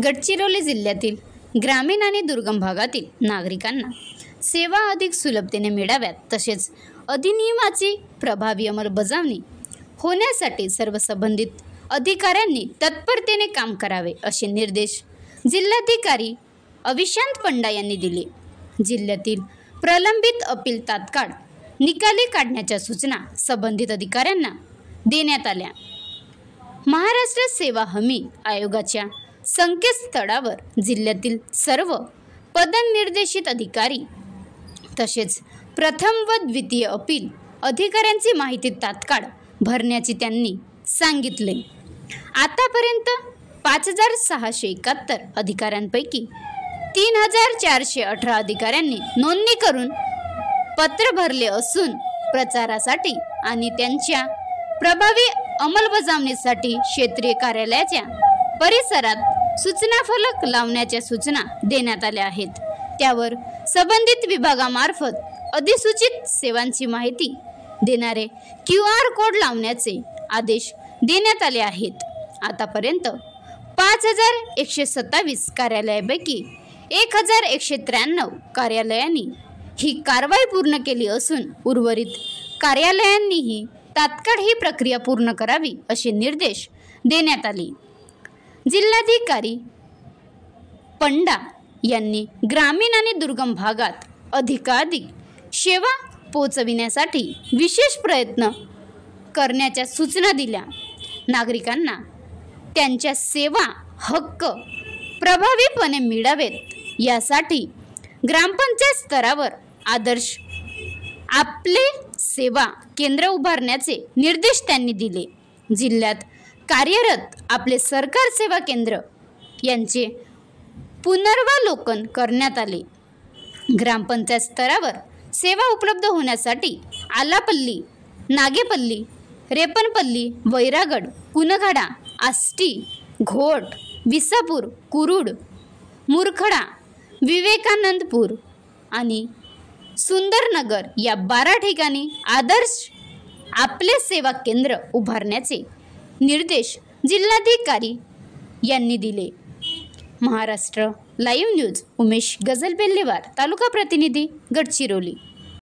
गडचिरोली जिल्ह्यातील ग्रामीण आणि दुर्गम भागातील नागरिकांना सेवा अधिक सुलभतेने मिळाव्यात तसेच अधिनियमाची प्रभावी अंमलबजावणी होण्यासाठी सर्व संबंधित अधिकाऱ्यांनी तत्परतेने काम करावे असे निर्देश जिल्हाधिकारी अविशांत पंडा यांनी दिले। जिल्ह्यातील प्रलंबित अपील तात्काळ निकाली काढण्याच्या सूचना संबंधित अधिकाऱ्यांना देण्यात आल्या। महाराष्ट्र सेवा हमी आयोगाच्या संकेतस्थळावर जिल्ह्यातील सर्व पदनिर्देशित अधिकारी तसेच प्रथम व द्वितीय अपील अधिकाऱ्यांची माहिती तात्काळ भरण्याची त्यांनी सांगितले। आतापर्यंत 5671 अधिकाऱ्यांपैकी 3418 अधिकाऱ्यांनी नोंदणी करून पत्र भरले असून प्रचारासाठी आणि त्यांच्या प्रभावी अंमलबजावणीसाठी क्षेत्रीय कार्यालयाच्या परिसरात सूचना फलक लावण्याच्या सूचना देण्यात आल्या आहेत। त्यावर संबंधित विभागामार्फत अधिसूचित सेवांची माहिती देणारे QR कोड लावण्याचे आदेश देण्यात आले आहेत। आतापर्यंत 5127 कार्यालयापैकी 1193 कार्यालयांनी ही कारवाई पूर्ण केली असून उर्वरित कार्यालयांनीही तात्काळ ही प्रक्रिया पूर्ण करावी असे निर्देश देण्यात आले। जिल्हाधिकारी पंडा यांनी ग्रामीण आणि दुर्गम भागात अधिकाधिक सेवा पोहोचविण्यासाठी विशेष प्रयत्न करण्याच्या सूचना दिल्या। नागरिकांना त्यांच्या सेवा हक्क प्रभावीपणे मिळावेत यासाठी ग्रामपंचायत स्तरावर आदर्श आपले सेवा केंद्र उभारण्याचे निर्देश त्यांनी दिले। जिल्ह्यात कार्यरत आपले सरकार सेवा केंद्र यांचे पुनर्वलोकन करण्यात आले। ग्रामपंचायत स्तरावर सेवा उपलब्ध होण्यासाठी आलापल्ली, नागेपल्ली, रेपनपल्ली, वैरागड, कुनगाडा, आष्टी, घोट, विसापूर, कुरुड, मुरखडा, विवेकानंदपूर आणि सुंदरनगर या 12 ठिकाणी आदर्श आपले सेवा केंद्र उभारण्याचे निर्देश जिल्हाधिकारी यांनी दिले। महाराष्ट्र लाईव्ह न्यूज उमेश गजल बेल्लेवार, तालुका प्रतिनिधी, गडचिरोली।